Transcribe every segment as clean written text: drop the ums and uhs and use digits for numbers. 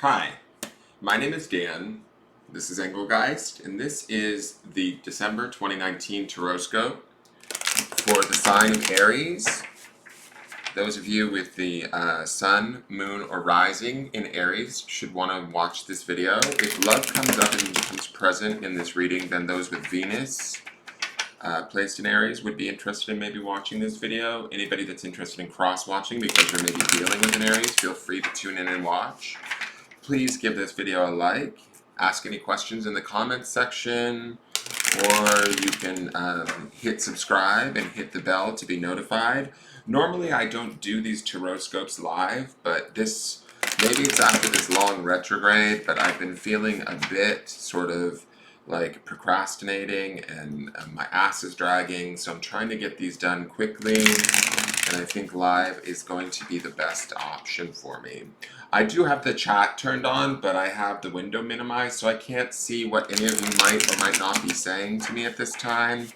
Hi, my name is Dan. This is Engelgeist, and this is the December 2019 Tarotoscope for the sign of Aries. Those of you with the sun, moon, or rising in Aries should want to watch this video. If love comes up and becomes present in this reading, then those with Venus placed in Aries would be interested in maybe watching this video. Anybody that's interested in cross-watching because you're maybe dealing with an Aries, feel free to tune in and watch. Please give this video a like, ask any questions in the comments section, or you can hit subscribe and hit the bell to be notified. Normally I don't do these Tarotoscopes live, but maybe it's after this long retrograde, but I've been feeling a bit sort of like procrastinating and my ass is dragging, so I'm trying to get these done quickly, and I think live is going to be the best option for me. I do have the chat turned on, but I have the window minimized, so I can't see what any of you might or might not be saying to me at this time.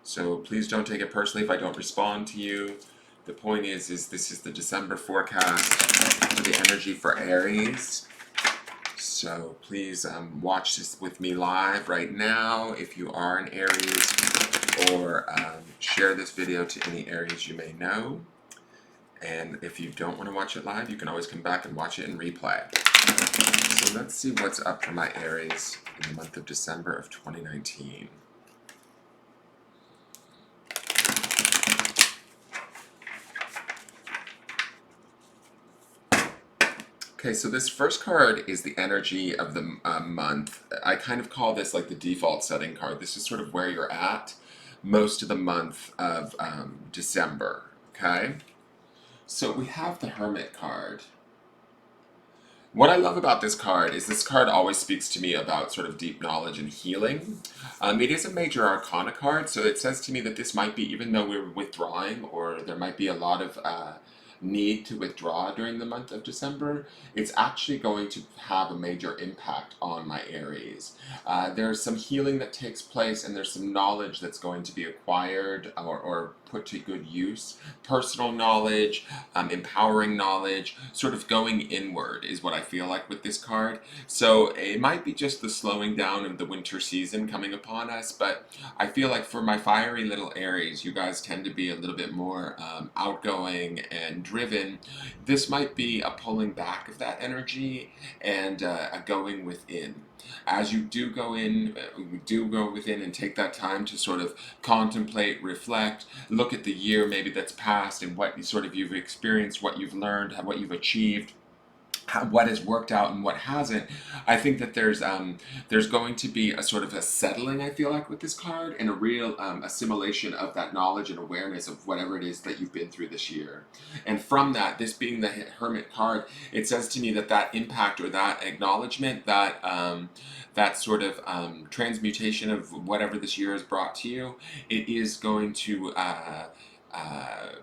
So please don't take it personally if I don't respond to you. The point is this is the December forecast for the energy for Aries. So please watch this with me live right now if you are an Aries, or share this video to any Aries you may know. And if you don't want to watch it live, you can always come back and watch it in replay. So let's see what's up for my Aries in the month of December of 2019. Okay, so this first card is the energy of the month. I kind of call this like the default setting card. This is sort of where you're at most of the month of December, okay? So we have the Hermit card. What I love about this card is this card always speaks to me about sort of deep knowledge and healing. It is a major arcana card, so it says to me that this might be, even though we're withdrawing, or there might be a lot of need to withdraw during the month of December, it's actually going to have a major impact on my Aries. There's some healing that takes place, and there's some knowledge that's going to be acquired or put to good use. Personal knowledge, empowering knowledge, sort of going inward is what I feel like with this card. So it might be just the slowing down of the winter season coming upon us, but I feel like for my fiery little Aries, you guys tend to be a little bit more outgoing and driven. This might be a pulling back of that energy and a going within. As you do go within and take that time to sort of contemplate, reflect, look at the year maybe that's passed and what you've experienced, what you've learned, what you've achieved, what has worked out and what hasn't. I think that there's going to be a sort of a settling, I feel like, with this card, and a real assimilation of that knowledge and awareness of whatever it is that you've been through this year. And from that, this being the Hermit card, it says to me that that impact or that acknowledgement, that sort of transmutation of whatever this year has brought to you, it is going to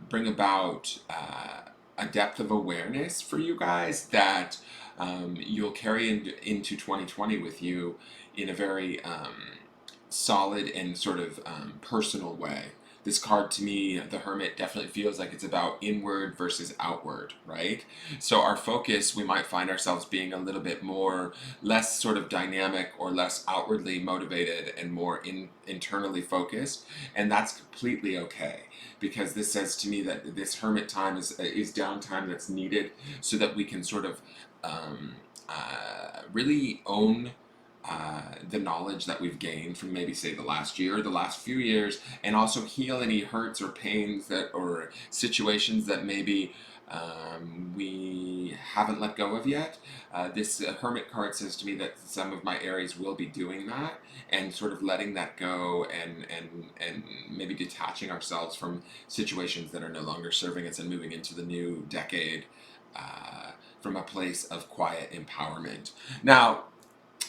bring about a depth of awareness for you guys that you'll carry into 2020 with you in a very solid and sort of personal way. This card, to me, the Hermit, definitely feels like it's about inward versus outward, right? So our focus, we might find ourselves being a little bit less sort of dynamic or less outwardly motivated and more internally focused, and that's completely okay, because this says to me that this Hermit time is downtime that's needed so that we can sort of really own the knowledge that we've gained from maybe, say, the last year or the last few years, and also heal any hurts or pains or situations that maybe we haven't let go of yet. This Hermit card says to me that some of my Aries will be doing that and sort of letting that go and maybe detaching ourselves from situations that are no longer serving us and moving into the new decade from a place of quiet empowerment. Now,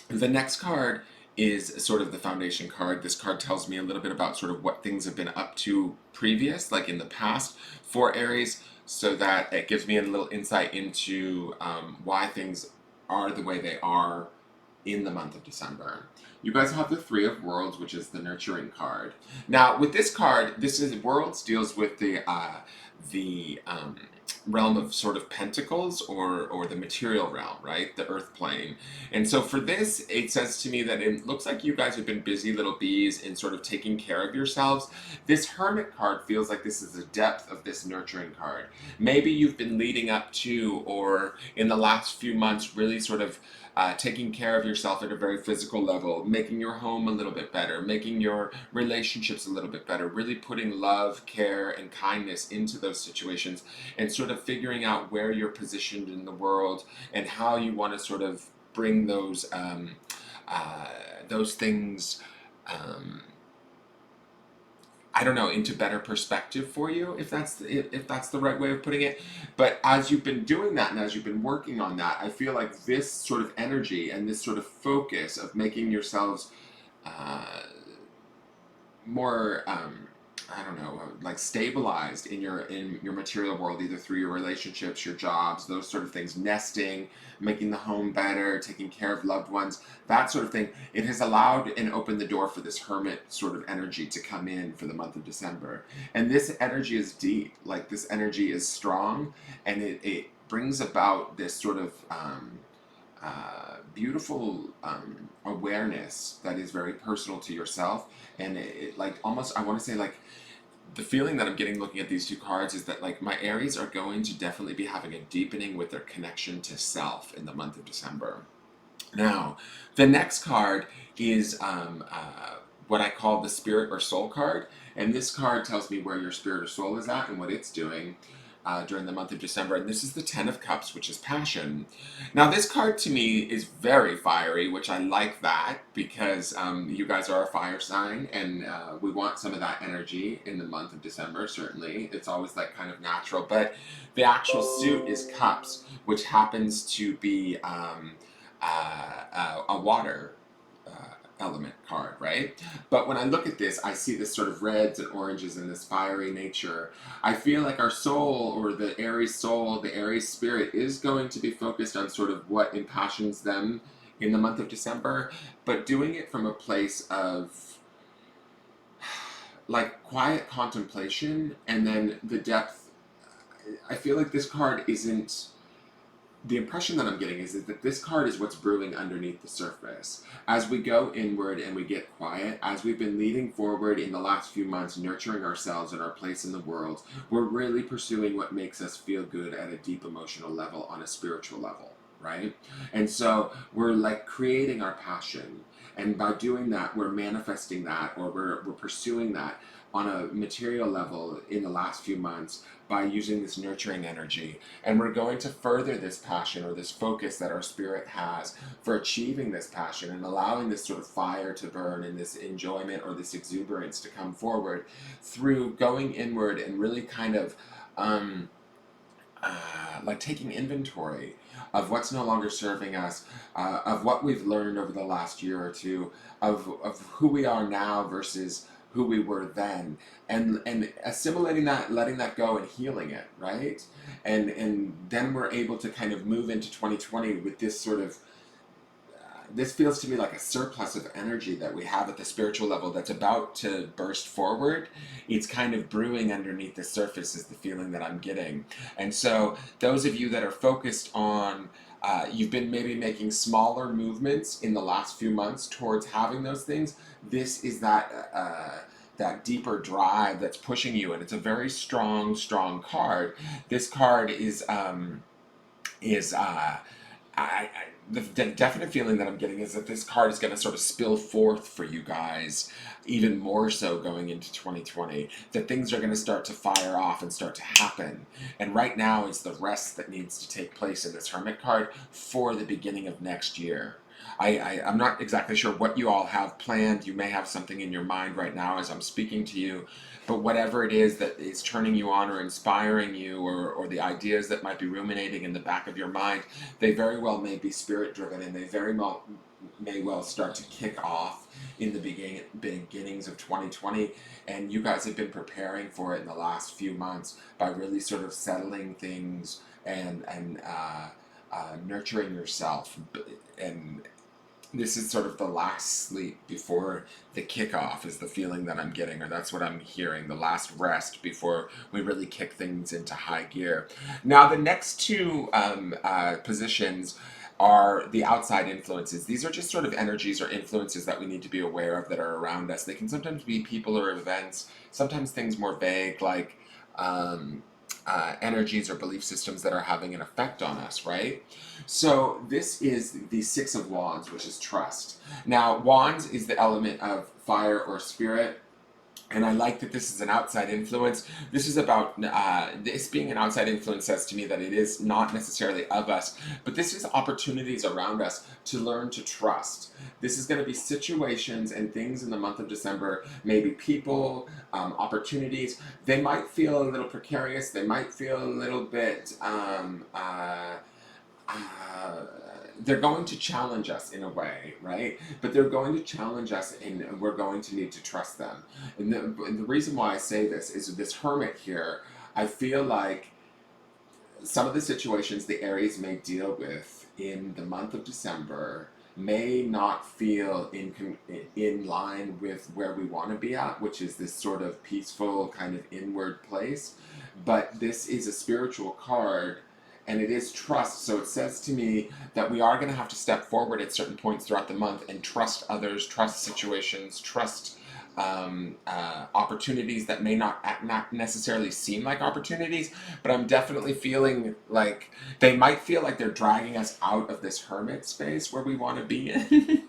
the next card is sort of the foundation card. This card tells me a little bit about sort of what things have been up to previous, like in the past for Aries, so that it gives me a little insight into why things are the way they are in the month of December. You guys have the Three of Worlds, which is the nurturing card. Now, with this card, Worlds deals with the realm of sort of pentacles, or the material realm, right? The earth plane. And so for this, it says to me that it looks like you guys have been busy little bees in sort of taking care of yourselves. This hermit card feels like this is the depth of this nurturing card. Maybe you've been leading up to, or in the last few months, really sort of taking care of yourself at a very physical level, making your home a little bit better, making your relationships a little bit better, really putting love, care, and kindness into those situations, and sort of figuring out where you're positioned in the world and how you want to sort of bring those things. Um, I don't know, into better perspective for you, if that's the right way of putting it. But as you've been doing that and as you've been working on that, I feel like this sort of energy and this sort of focus of making yourselves uh, more I don't know, like stabilized in your material world, either through your relationships, your jobs, those sort of things, nesting, making the home better, taking care of loved ones, that sort of thing. It has allowed and opened the door for this hermit sort of energy to come in for the month of December. And this energy is deep, like this energy is strong, and it brings about this sort of beautiful awareness that is very personal to yourself. And it like almost, I want to say, like, the feeling that I'm getting looking at these two cards is that like my Aries are going to definitely be having a deepening with their connection to self in the month of December. Now, the next card is what I call the Spirit or Soul card, and this card tells me where your spirit or soul is at and what it's doing during the month of December. And this is the Ten of Cups, which is passion. Now, this card to me is very fiery, which I like that because you guys are a fire sign, and we want some of that energy in the month of December, certainly. It's always like kind of natural. But the actual suit is Cups, which happens to be a water element card, right? But when I look at this, I see this sort of reds and oranges and this fiery nature. I feel like our soul, or the Aries soul, the Aries spirit, is going to be focused on sort of what impassions them in the month of December, but doing it from a place of like quiet contemplation, and then the depth. I feel like this card isn't, the impression that I'm getting is that this card is what's brewing underneath the surface. As we go inward and we get quiet, as we've been leading forward in the last few months, nurturing ourselves and our place in the world, we're really pursuing what makes us feel good at a deep emotional level, on a spiritual level, right? And so we're like creating our passion. And by doing that, we're manifesting that, or we're pursuing that on a material level in the last few months by using this nurturing energy. And we're going to further this passion, or this focus that our spirit has for achieving this passion and allowing this sort of fire to burn, and this enjoyment or this exuberance to come forward through going inward and really kind of like taking inventory of what's no longer serving us, of what we've learned over the last year or two, of who we are now versus who we were then, and assimilating that, letting that go, and healing it, right? And then we're able to kind of move into 2020 with this sort of this feels to me like a surplus of energy that we have at the spiritual level that's about to burst forward. It's kind of brewing underneath the surface, is the feeling that I'm getting. And so those of you that are focused on you've been maybe making smaller movements in the last few months towards having those things. This is that deeper drive that's pushing you, and it's a very strong card. This card is the definite feeling that I'm getting is that this card is going to sort of spill forth for you guys even more so going into 2020. That things are going to start to fire off and start to happen. And right now is the rest that needs to take place in this Hermit card for the beginning of next year. I'm not exactly sure what you all have planned. You may have something in your mind right now as I'm speaking to you, but whatever it is that is turning you on or inspiring you, or the ideas that might be ruminating in the back of your mind, they very well may be spirit driven, and they very well may well start to kick off in the beginnings of 2020. And you guys have been preparing for it in the last few months by really sort of settling things and nurturing yourself, and this is sort of the last sleep before the kickoff, is the feeling that I'm getting, or that's what I'm hearing, the last rest before we really kick things into high gear. Now, the next two positions are the outside influences. These are just sort of energies or influences that we need to be aware of that are around us. They can sometimes be people or events, sometimes things more vague, like um, energies or belief systems that are having an effect on us, right? So this is the Six of Wands, which is trust. Now, Wands is the element of fire or spirit. And I like that this is an outside influence. This is about, this being an outside influence says to me that it is not necessarily of us, but this is opportunities around us to learn to trust. This is going to be situations and things in the month of December, maybe people, opportunities. They might feel a little precarious. They might feel a little bit uh, they're going to challenge us in a way, right? But they're going to challenge us, and we're going to need to trust them. And the reason why I say this is this Hermit here. I feel like some of the situations the Aries may deal with in the month of December may not feel in line with where we want to be at, which is this sort of peaceful kind of inward place. But this is a spiritual card, and it is trust. So it says to me that we are going to have to step forward at certain points throughout the month and trust others, trust situations, trust opportunities that may not necessarily seem like opportunities, but I'm definitely feeling like they might feel like they're dragging us out of this hermit space where we want to be in.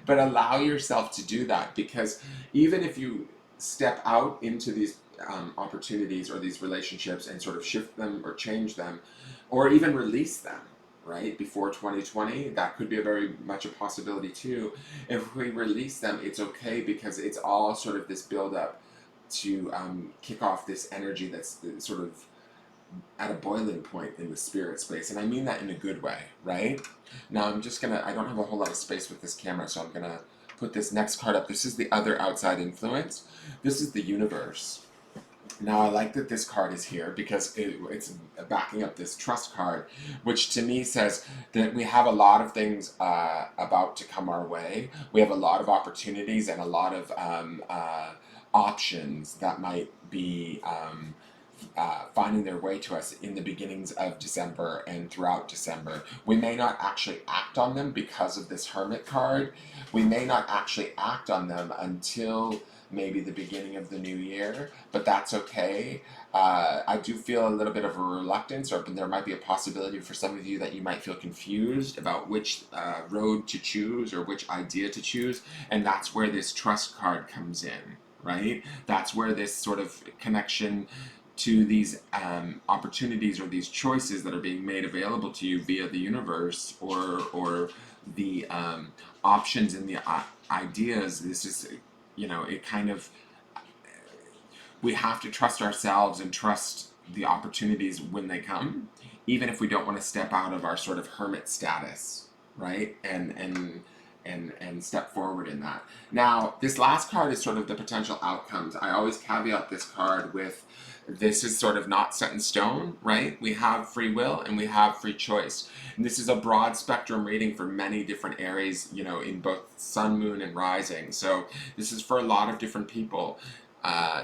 But allow yourself to do that, because even if you step out into these opportunities or these relationships and sort of shift them or change them or even release them, right, before 2020, that could be a very much a possibility too. If we release them, it's okay, because it's all sort of this build up to kick off this energy that's sort of at a boiling point in the spirit space. And I mean that in a good way, right? Now I'm just gonna, I don't have a whole lot of space with this camera, so I'm gonna put this next card up. This is the other outside influence. This is the universe. Now I like that this card is here because it's backing up this trust card, which to me says that we have a lot of things about to come our way. We have a lot of opportunities and a lot of options that might be finding their way to us in the beginnings of December and throughout December. We may not actually act on them because of this Hermit card. We may not actually act on them until maybe the beginning of the new year, but that's okay. I do feel a little bit of a reluctance, or there might be a possibility for some of you that you might feel confused about which road to choose or which idea to choose, and that's where this trust card comes in, right? That's where this sort of connection to these opportunities or these choices that are being made available to you via the universe, or the options and the ideas. This is, you know, it kind of, we have to trust ourselves and trust the opportunities when they come, even if we don't want to step out of our sort of hermit status, right? And step forward in that. Now, this last card is sort of the potential outcomes. I always caveat this card with, this is sort of not set in stone, right? We have free will and we have free choice. And this is a broad spectrum reading for many different areas, you know, in both sun, moon, and rising. So this is for a lot of different people.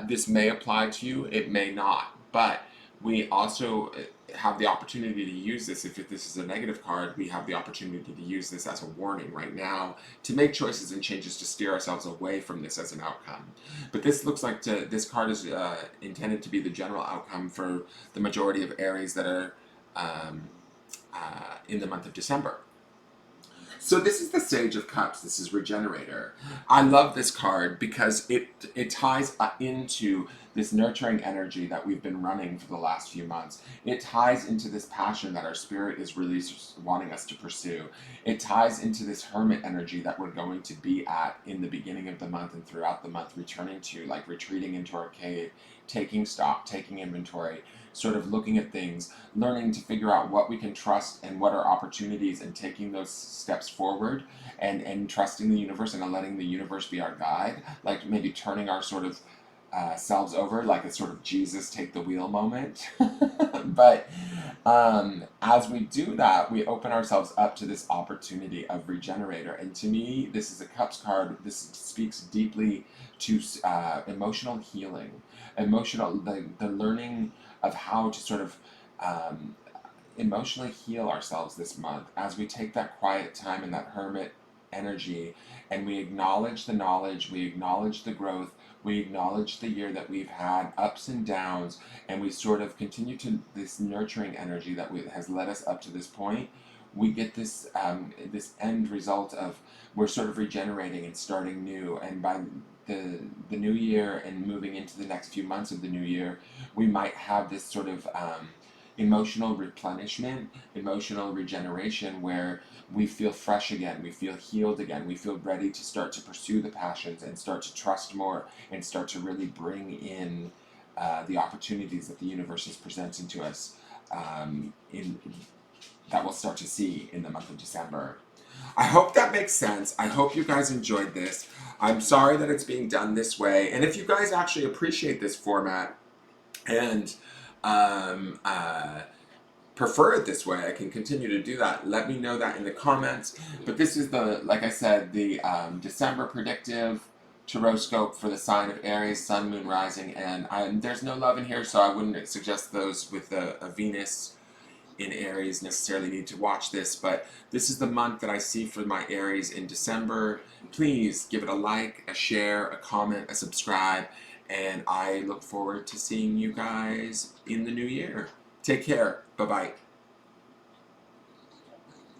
This may apply to you, it may not. But we also have the opportunity to use this. If this is a negative card, we have the opportunity to use this as a warning right now to make choices and changes to steer ourselves away from this as an outcome. But this looks like this card is intended to be the general outcome for the majority of Aries that are in the month of December. So this is the Sage of Cups. This is Regenerator. I love this card because it ties into this nurturing energy that we've been running for the last few months. It ties into this passion that our spirit is really wanting us to pursue. It ties into this hermit energy that we're going to be at in the beginning of the month and throughout the month, returning to, like retreating into our cave, taking stock, taking inventory, sort of looking at things, learning to figure out what we can trust and what are opportunities, and taking those steps forward, and trusting the universe and letting the universe be our guide, like maybe turning our sort of selves over, like a sort of Jesus take the wheel moment. But As we do that, we open ourselves up to this opportunity of regenerator. And to me, this is a Cups card. This speaks deeply to emotional healing, the learning of how to sort of um, emotionally heal ourselves this month as we take that quiet time and that hermit energy, and we acknowledge the knowledge, we acknowledge the growth, we acknowledge the year that we've had, ups and downs, and we sort of continue to this nurturing energy that has led us up to this point. We get this end result of we're sort of regenerating and starting new, and by the new year and moving into the next few months of the new year, we might have this sort of emotional replenishment, emotional regeneration, where we feel fresh again, we feel healed again, we feel ready to start to pursue the passions and start to trust more and start to really bring in the opportunities that the universe is presenting to us in that we'll start to see in the month of December. I hope that makes sense. I hope you guys enjoyed this. I'm sorry that it's being done this way. And if you guys actually appreciate this format and um, uh, prefer it this way, I can continue to do that. Let me know that in the comments. But this is like I said, the December predictive Tarotscope for the sign of Aries, Sun, Moon, Rising, and there's no love in here, so I wouldn't suggest those with a Venus in Aries necessarily need to watch this, but this is the month that I see for my Aries in December. Please give it a like, a share, a comment, a subscribe, and I look forward to seeing you guys in the new year. Take care. Bye-bye.